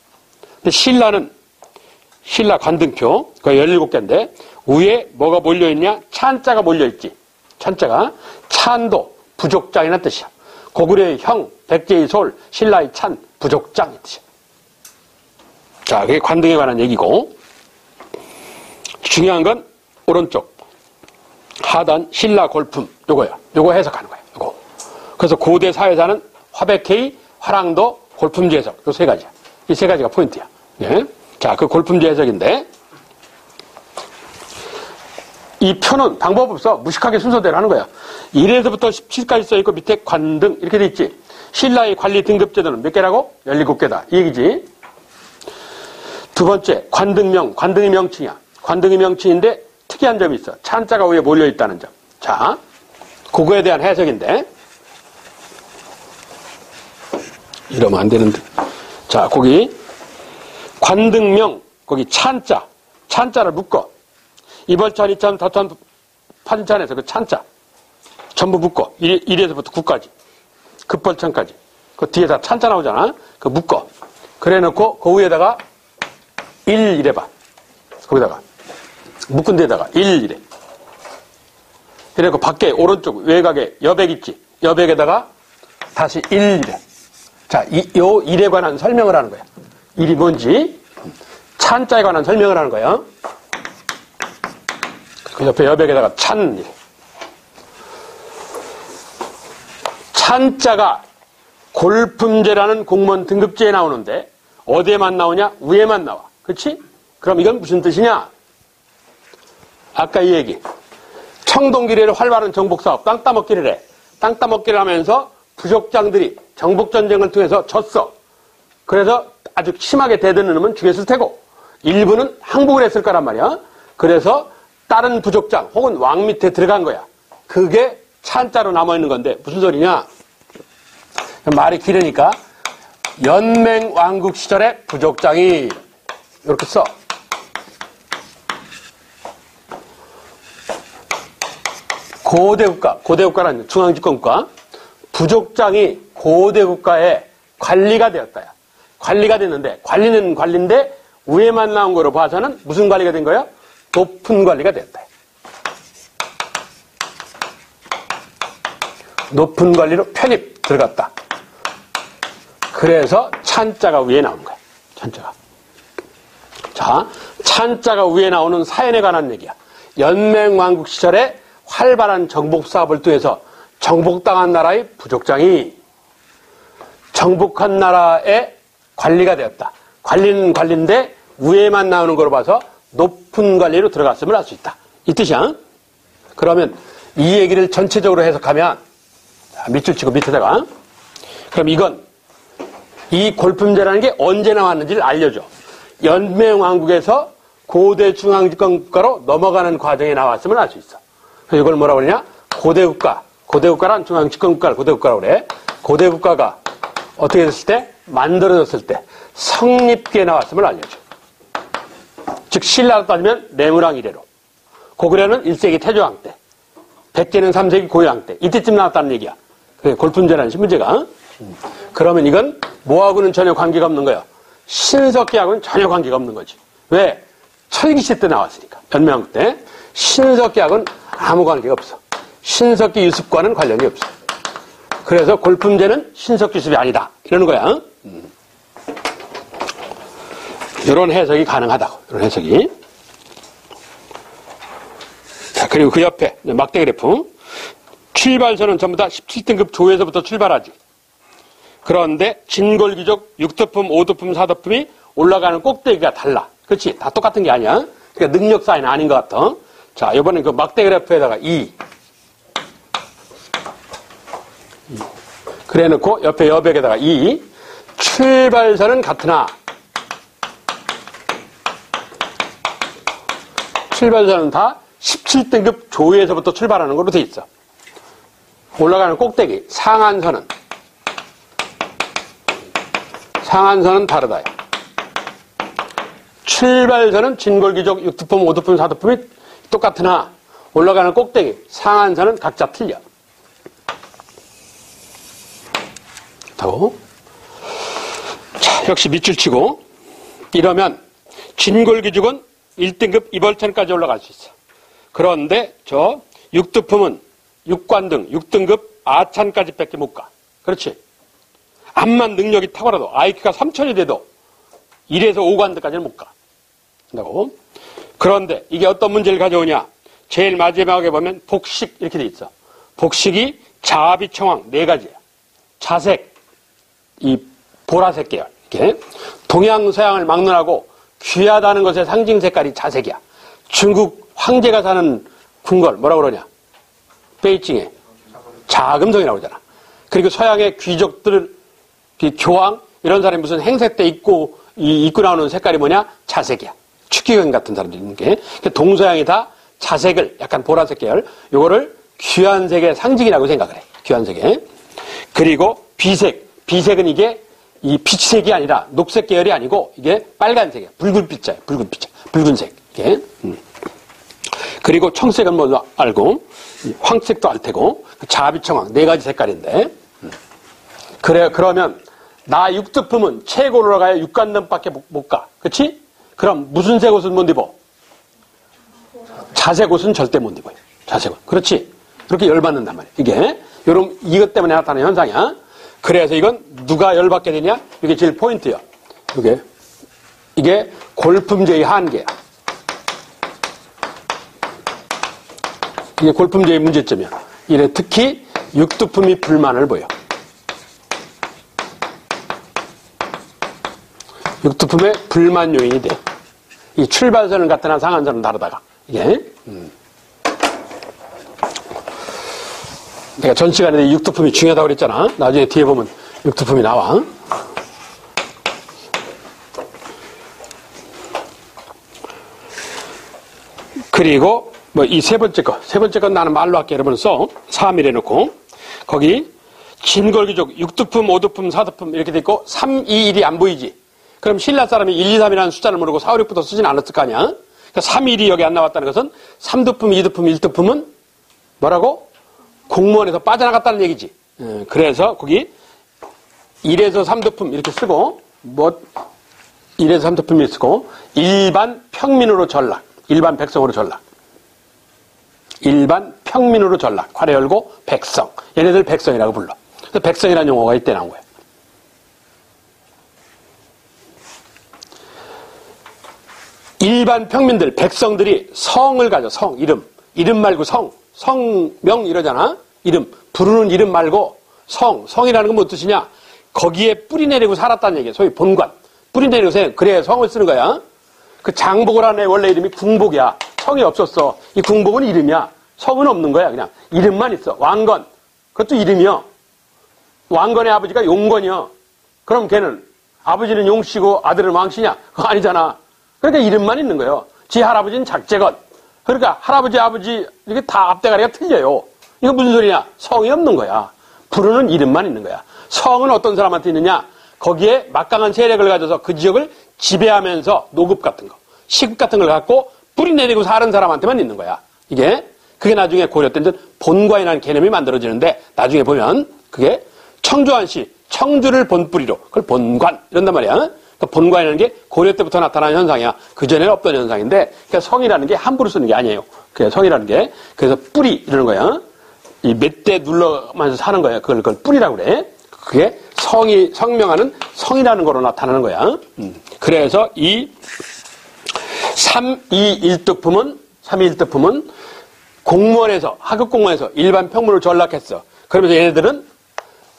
근데 신라는 신라 관등표, 그 17개인데 위에 뭐가 몰려있냐? 찬자가 몰려있지. 찬자가. 찬도, 부족장이라는 뜻이야. 고구려의 형, 백제의 솔, 신라의 찬, 부족장 이 뜻이야. 자, 그게 관등에 관한 얘기고, 중요한 건 오른쪽 하단 신라 골품 요거야. 요거 해석하는 거야. 요거. 그래서 고대 사회사는 화백회의, 화랑도, 골품제 해석 요 세 가지야. 이 세 가지가 포인트야. 예. 자, 그 골품제 해석인데 이 표는 방법 없어. 무식하게 순서대로 하는 거야. 1에서부터 17까지 써있고 밑에 관등 이렇게 돼 있지. 신라의 관리 등급제도는 몇 개라고? 17개다. 이 얘기지. 두 번째, 관등명. 관등의 명칭이야. 관등의 명칭인데 특이한 점이 있어. 찬자가 위에 몰려있다는 점. 자, 그거에 대한 해석인데 이러면 안 되는데. 자, 거기 관등명, 거기 찬자. 찬자를 묶어. 이벌찬, 이찬, 다찬, 판찬에서 그 찬자 전부 묶어. 1에서부터 9까지. 급벌찬까지. 그 뒤에 다 찬자 나오잖아. 그 묶어. 그래 놓고 그 위에다가 1 이래봐. 거기다가 묶은 데다가 1 이래. 이래 놓고 밖에 오른쪽 외곽에 여백 있지. 여백에다가 다시 1 이래. 자, 요 일에 관한 설명을 하는 거야. 일이 뭔지 찬자에 관한 설명을 하는 거야. 그 옆에 여백에다가 찬. 찬자가 골품제라는 공무원 등급제에 나오는데 어디에만 나오냐? 위에만 나와. 그렇지? 그럼 이건 무슨 뜻이냐? 아까 이 얘기. 청동기래를 활발한 정복사업, 땅 따먹기를 해. 땅 따먹기를 하면서 부족장들이 정복전쟁을 통해서 졌어. 그래서 아주 심하게 대드는 놈은 죽였을 테고 일부는 항복을 했을 거란 말이야. 그래서 다른 부족장 혹은 왕 밑에 들어간 거야. 그게 찬자로 남아있는 건데 무슨 소리냐? 말이 길으니까 연맹왕국 시절에 부족장이 이렇게 써. 고대국가라는 중앙집권국가. 부족장이 고대국가의 관리가 되었다야. 관리가 됐는데 관리는 관리인데 위에만 나온 거로 봐서는 무슨 관리가 된 거야? 높은 관리가 되었다. 높은 관리로 편입 들어갔다. 그래서 찬자가 위에 나온 거야. 찬자가. 자, 찬자가 위에 나오는 사연에 관한 얘기야. 연맹왕국 시절에 활발한 정복사업을 통해서 정복당한 나라의 부족장이 정복한 나라의 관리가 되었다. 관리는 관리인데 위에만 나오는 거로 봐서 높은 관리로 들어갔음을 알 수 있다. 이 뜻이야. 그러면 이 얘기를 전체적으로 해석하면 밑줄 치고 밑에다가 그럼 이건 이 골품제라는 게 언제 나왔는지를 알려줘. 연맹왕국에서 고대 중앙집권국가로 넘어가는 과정에 나왔음을 알 수 있어. 그래서 이걸 뭐라고 그러냐? 고대국가. 고대국가란 중앙집권국가를 고대국가라고 그래. 고대국가가 어떻게 됐을 때? 만들어졌을 때 성립기에 나왔음을 알려줘. 즉 신라로 따지면 내무랑 이래로. 고구려는 1세기 태조왕 때. 백제는 3세기 고유왕 때. 이때쯤 나왔다는 얘기야. 그게 골품제라는 신문제가. 그러면 이건 뭐하고는 전혀 관계가 없는 거야. 신석기하고는 전혀 관계가 없는 거지. 왜? 철기시 때 나왔으니까. 연맹왕국 때. 신석기하고는 아무 관계가 없어. 신석기 유습과는 관련이 없어. 그래서 골품제는 신석기 유습이 아니다. 이러는 거야. 이런 해석이 가능하다고. 이런 해석이. 자, 그리고 그 옆에 막대 그래프. 출발선은 전부 다 17등급 조에서부터 출발하지. 그런데 진골기족 6도품, 5도품, 4도품이 올라가는 꼭대기가 달라. 그렇지? 다 똑같은 게 아니야. 그러니까 능력 사이는 아닌 것 같아. 자, 이번엔 그 막대 그래프에다가 2. 그래 놓고 옆에 여백에다가 2. 출발선은 같으나 출발선은 다 17등급 조에서부터 출발하는 걸로 돼 있어. 올라가는 꼭대기 상한선은 다르다. 출발선은 진골기족 6도품, 5도품, 4도품이 똑같으나 올라가는 꼭대기, 상한선은 각자 틀려. 또. 자, 역시 밑줄 치고. 이러면 진골기죽은 1등급 이벌천까지 올라갈 수 있어. 그런데 저 육두품은 육관등 6등급 아찬까지 밖에 못 가. 그렇지. 암만 능력이 탁월해도 IQ가 3000이 돼도 1에서 5관등까지는 못 가. 한다고. 그런데 이게 어떤 문제를 가져오냐. 제일 마지막에 보면 복식 이렇게 돼 있어. 복식이 자비청황 4가지야. 자색, 이 보라색 계열. 이렇게 동양 서양을 막론하고 귀하다는 것의 상징 색깔이 자색이야. 중국 황제가 사는 궁궐 뭐라고 그러냐. 베이징에 자금성이라고 그러잖아. 그리고 서양의 귀족들, 교황 이런 사람이 무슨 행사 때 입고 나오는 색깔이 뭐냐? 자색이야. 축기경 같은 사람들이 있는 게. 동서양이 다 자색을 약간 보라색 계열, 요거를 귀한색의 상징이라고 생각을 해. 귀한색에. 그리고 비색. 비색은 이게 이 빛색이 아니라 녹색 계열이 아니고 이게 빨간색이야. 붉은빛이야. 붉은색. 이게. 그리고 청색은 뭐 알고 황색도 알 테고 자비청황 4가지 색깔인데. 그러면 나 육두품은 최고 올라가야 육관등밖에 못 가. 그렇지? 그럼 무슨 색 옷은 못 입어? 자색 옷은 절대 못 입어요. 자색 옷. 그렇지? 그렇게 열받는단 말이야. 이것 때문에 나타나는 현상이야. 그래서 이건 누가 열받게 되냐? 이게 제일 포인트야. 이게 골품제의 한계야. 이게 골품제의 문제점이야. 이래 특히 육두품이 불만을 보여. 육두품의 불만 요인이 돼. 이 출발선은 같으나 상한선은 다르다가. 이게. 내가 전 시간에 육두품이 중요하다고 그랬잖아. 나중에 뒤에 보면 육두품이 나와. 그리고 뭐 이 세 번째 건 나는 말로 할게. 여러분 써. 3일 해놓고. 거기 진골기족 육두품, 오두품, 사두품 이렇게 돼 있고 3, 2, 1이 안 보이지. 그럼 신라 사람이 1, 2, 3이라는 숫자를 모르고 4, 5, 6부터 쓰진 않았을 거 아니야? 그러니까 3, 1이 여기 안 나왔다는 것은 3두품, 2두품, 1두품은 뭐라고? 공무원에서 빠져나갔다는 얘기지. 그래서 거기 1에서 3두품 이렇게 쓰고 1에서 3두품 이렇게 쓰고 일반 평민으로 전락. 일반 백성으로 전락. 일반 평민으로 전락. 괄호 열고 백성. 얘네들 백성이라고 불러. 그래서 백성이라는 용어가 이때 나온 거야. 일반 평민들, 백성들이 성을 가져. 성, 이름. 이름 말고 성명 이러잖아. 이름. 부르는 이름 말고 성이라는 건 무슨 뜻이냐? 거기에 뿌리 내리고 살았다는 얘기야. 소위 본관. 뿌리 내리고 그래 성을 쓰는 거야. 그 장복이라는 애 원래 이름이 궁복이야. 성이 없었어. 이 궁복은 이름이야. 성은 없는 거야. 그냥 이름만 있어. 왕건. 그것도 이름이요. 왕건의 아버지가 용건이요. 그럼 걔는 아버지는 용씨고 아들은 왕씨냐? 그거 아니잖아. 그러니까 이름만 있는 거예요. 지 할아버지는 작재건. 그러니까 할아버지, 아버지 이게 다 앞대가리가 틀려요. 이거 무슨 소리냐? 성이 없는 거야. 부르는 이름만 있는 거야. 성은 어떤 사람한테 있느냐? 거기에 막강한 세력을 가져서 그 지역을 지배하면서 노급 같은 거, 시급 같은 걸 갖고 뿌리 내리고 사는 사람한테만 있는 거야. 그게 나중에 고려 때 본관이라는 개념이 만들어지는데 나중에 보면 그게 청조한시, 청주를 본뿌리로 그걸 본관 이런단 말이야. 그러니까 본관이라는 게 고려 때부터 나타난 현상이야. 그전에는 없던 현상인데 그러니까 성이라는 게 함부로 쓰는 게 아니에요. 그게 성이라는 게. 그래서 뿌리 이러는 거야. 이 몇 대 눌러면서 사는 거야. 그걸 뿌리라고 그래. 그게 성명하는 성이라는 거로 나타나는 거야. 그래서 이 3.2.1득품은 공무원에서, 하급 공무원에서 일반 평문을 전락했어. 그러면서 얘네들은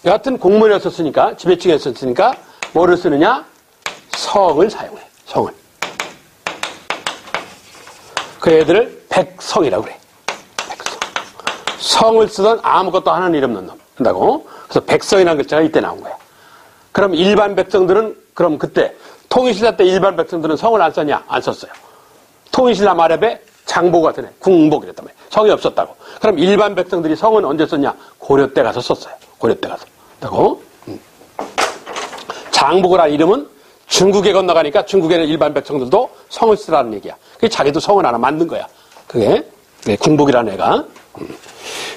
여하튼 공무원이었었으니까, 지배층이었었으니까 뭐를 쓰느냐? 성을 사용해. 성을. 그 애들을 백성이라고 그래. 백성. 성을 쓰던 아무것도 하는 이름 넣는다고. 그래서 백성이라는 글자가 이때 나온 거야. 그럼 일반 백성들은 그럼 그때 통일신라 때 일반 백성들은 성을 안 썼냐? 안 썼어요. 통일신라 말엽에 장복 같은 애, 궁복 이랬단 말이야. 성이 없었다고. 그럼 일반 백성들이 성은 언제 썼냐? 고려 때 가서 썼어요. 고려 때 가서. 그렇다고. 장복이라는 이름은 중국에 건너가니까 중국에는 일반 백성들도 성을 쓰라는 얘기야. 그게 자기도 성을 하나 만든 거야. 그게 궁복이라는 애가.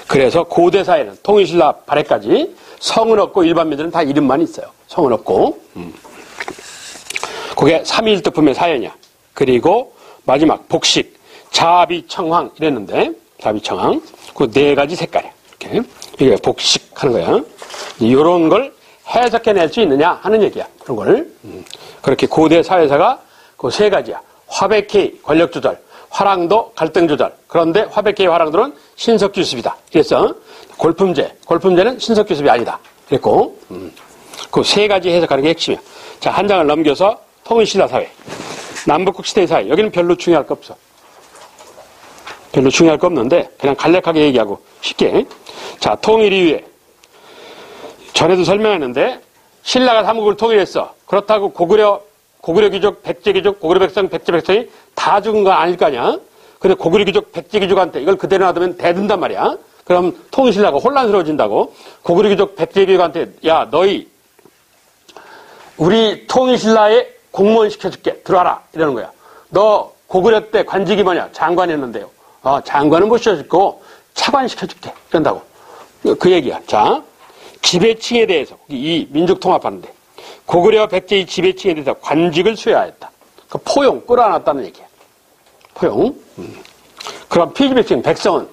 그래서 고대 사회는 통일신라 발해까지 성은 없고 일반민들은 다 이름만 있어요. 성은 없고. 그게 삼위일득품의 사연이야. 그리고 마지막 복식, 자비청황 이랬는데 자비청황 그 네 가지 색깔이야. 이렇게 이게 복식하는 거야. 이런 걸 해석해낼 수 있느냐 하는 얘기야. 그런 걸 그렇게 고대 사회사가 그 세 가지야. 화백회의 권력조절, 화랑도 갈등조절. 그런데 화백회의 화랑도는 신석규습이다. 그래서 골품제는 신석규습이 아니다. 그랬고 그 세 가지 해석하는 게 핵심이야. 자, 한 장을 넘겨서 통일신라 사회, 남북국 시대 사회. 여기는 별로 중요할 거 없어. 별로 중요할 거 없는데 그냥 간략하게 얘기하고 쉽게. 자, 통일 이후에 전에도 설명했는데 신라가 삼국을 통일했어. 그렇다고 고구려 귀족, 백제 귀족, 고구려 백성, 백제 백성이 다 죽은 거 아닐 거 아니야. 근데 고구려 귀족, 백제 귀족한테 이걸 그대로 놔두면 대든단 말이야. 그럼 통일신라가 혼란스러워진다고. 고구려 귀족, 백제 귀족한테 야 너희 우리 통일신라에 공무원 시켜줄게. 들어와라. 이러는 거야. 너 고구려 때 관직이 뭐냐? 장관이었는데요. 장관은 못 시켜줄고 차관 시켜줄게. 이런다고. 그 얘기야. 자, 지배층에 대해서 이 민족 통합하는데 고구려 백제의 지배층에 대해서 관직을 수여하였다. 그 포용 끌어안았다는 얘기야. 포용. 그럼 피지배층 백성은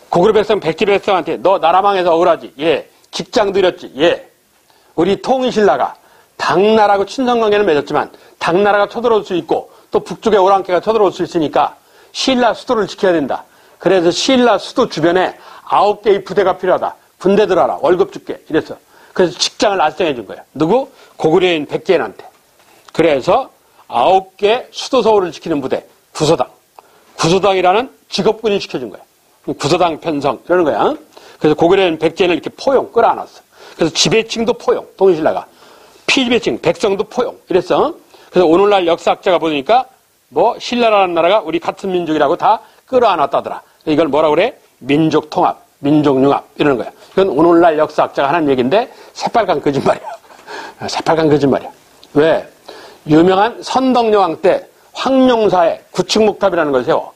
고구려 백성 백제 백성한테 너 나라 망해서 억울하지? 예. 직장 들였지? 예. 우리 통일신라가 당나라하고 친선관계는 맺었지만 당나라가 쳐들어올 수 있고 또 북쪽에 오랑캐가 쳐들어올 수 있으니까 신라 수도를 지켜야 된다. 그래서 신라 수도 주변에 9개의 부대가 필요하다. 군대 들어와라. 월급 줄게. 이랬어. 그래서 직장을 알선해 준 거야. 누구? 고구려인 백제인한테. 그래서 9개 수도 서울을 지키는 부대. 구서당. 구서당이라는 직업군이 시켜준 거야. 구서당 편성. 이러는 거야. 그래서 고구려인 백제인을 이렇게 포용 끌어안았어. 그래서 지배층도 포용. 통일신라가. 피지배층, 백성도 포용. 이랬어. 그래서 오늘날 역사학자가 보니까 신라라는 나라가 우리 같은 민족이라고 다 끌어안았다더라. 이걸 뭐라고 그래? 민족 통합, 민족 융합 이러는 거야. 이건 오늘날 역사학자가 하는 얘기인데 새빨간 거짓말이야. 새빨간 거짓말이야. 왜? 유명한 선덕여왕 때 황룡사에 구축목탑이라는 걸 세워.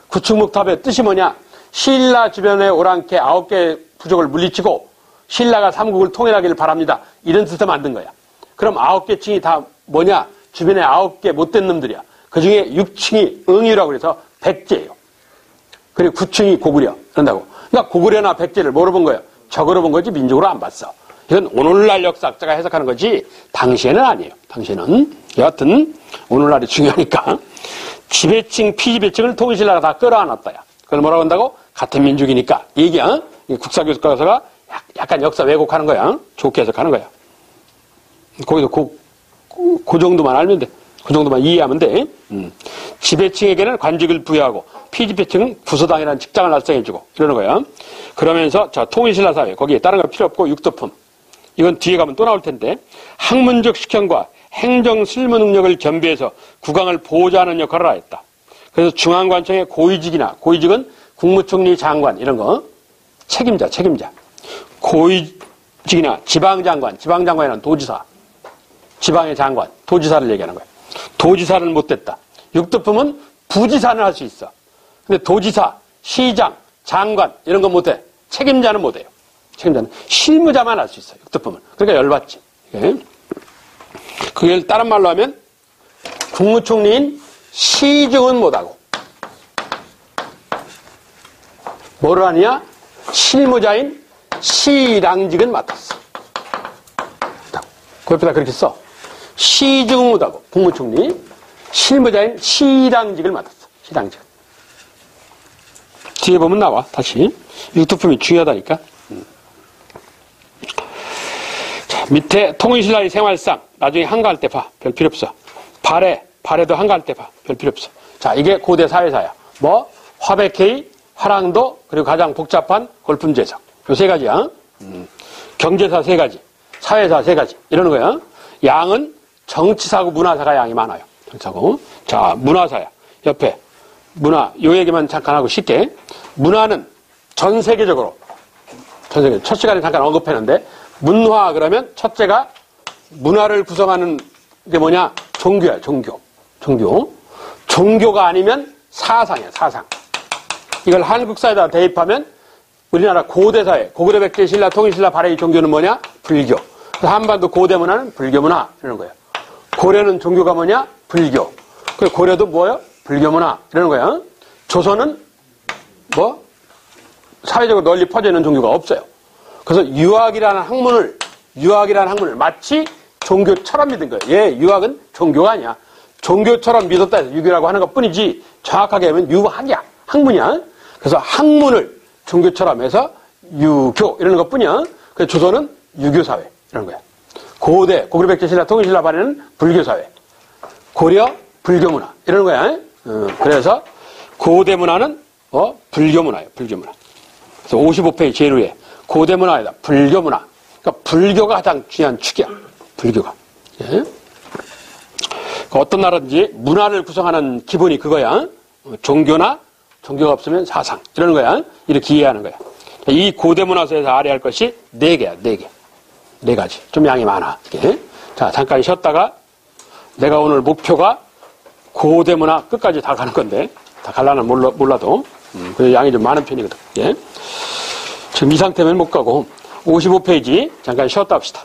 구축목탑의 뜻이 뭐냐? 신라 주변의 오랑캐 9개 부족을 물리치고 신라가 삼국을 통일하기를 바랍니다. 이런 뜻을 만든 거야. 그럼 9개 층이 다 뭐냐? 주변에 9개 못된 놈들이야. 그 중에 6층이 응유라고 해서 백제예요. 그리고 9층이 고구려. 그런다고. 그러니까 고구려나 백제를 뭐로 본 거예요? 적으로 본 거지 민족으로 안 봤어. 이건 오늘날 역사학자가 해석하는 거지 당시에는 아니에요. 당시에는. 여하튼 오늘날이 중요하니까 지배층, 피지배층을 통일신라가 다 끌어안았다야. 그걸 뭐라고 한다고? 같은 민족이니까. 얘기야. 국사교과서가 약간 역사 왜곡하는 거야. 좋게 해석하는 거야. 거기서 그 정도만 알면 돼. 그 정도만 이해하면 돼. 지배층에게는 관직을 부여하고 피지배층은 구서당이라는 직장을 알선해주고 이러는 거야. 그러면서 자 통일신라 사회 거기에 다른 거 필요 없고 육도품. 이건 뒤에 가면 또 나올 텐데 학문적 식견과 행정 실무 능력을 겸비해서 국왕을 보호하는 역할을 하였다. 그래서 중앙관청의 고위직이나 고위직은 국무총리 장관 이런 거 책임자 고위직이나 지방장관이란 도지사 지방의 장관 도지사를 얘기하는 거야. 도지사를 못했다. 육도품은 부지사는 할 수 있어. 근데 도지사, 시장, 장관 이런 건 못해. 책임자는 못해요. 책임자는 실무자만 할 수 있어. 육도품은. 그러니까 열받지. 그걸 다른 말로 하면 국무총리인 시중은 못하고 뭐를 하냐? 실무자인 시랑직은 맡았어. 그 옆에다 그렇게 써. 시중은 못하고 국무총리 실무자인 시랑직을 맡았어. 시랑직. 뒤에 보면 나와. 다시. 육도품이 중요하다니까. 자, 밑에 통일신라의 생활상 나중에 한가할 때 봐. 별 필요 없어. 발해도 한가할 때 봐. 별 필요 없어. 자, 이게 고대 사회사야. 화백회의, 화랑도, 그리고 가장 복잡한 골품제석. 요 세 가지야. 경제사 세 가지, 사회사 세 가지. 이러는 거야. 양은 정치사고 문화사가 양이 많아요. 정치사고. 자, 문화사야. 옆에. 문화, 요 얘기만 잠깐 하고 쉽게. 문화는 전 세계적으로. 첫 시간에 잠깐 언급했는데, 문화 그러면 첫째가 문화를 구성하는 게 뭐냐? 종교야, 종교. 종교가 아니면 사상이야, 사상. 이걸 한국사에다 대입하면 우리나라 고대사회, 고구려 백제 신라 통일신라 발해의 종교는 뭐냐? 불교. 그래서 한반도 고대 문화는 불교 문화 이러는 거예요. 고려는 종교가 뭐냐? 불교. 그리고 고려도 뭐예요? 불교 문화 이러는 거예요. 조선은 뭐 사회적으로 널리 퍼져 있는 종교가 없어요. 그래서 유학이라는 학문을 마치 종교처럼 믿은 거예요. 예, 유학은 종교가 아니야. 종교처럼 믿었다 해서 유교라고 하는 것 뿐이지 정확하게 하면 유학이야. 학문이야. 그래서 학문을 종교처럼 해서 유교 이러는 것 뿐이야. 그래서 조선은 유교사회 이러는 거야. 고대, 고구려 백제 신라 통일신라 발해는 불교사회. 고려, 불교문화 이러는 거야. 그래서 고대 문화는 불교문화예요. 불교문화. 그래서 55페이지 제일 위에 고대문화에다 불교문화. 그러니까 불교가 가장 중요한 축이야. 불교가. 예? 그러니까 어떤 나라든지 문화를 구성하는 기본이 그거야. 종교나 종교가 없으면 사상 이러는 거야. 이렇게 이해하는 거야. 이 고대문화서에서 알아야 할 것이 4개야. 4개. 4가지. 좀 양이 많아. 예? 자, 잠깐 쉬었다가 내가 오늘 목표가 고대문화 끝까지 다 가는 건데 다 갈라는 몰라도 그래서 양이 좀 많은 편이거든. 예? 지금 이 상태면 못 가고 55페이지 잠깐 쉬었다 합시다.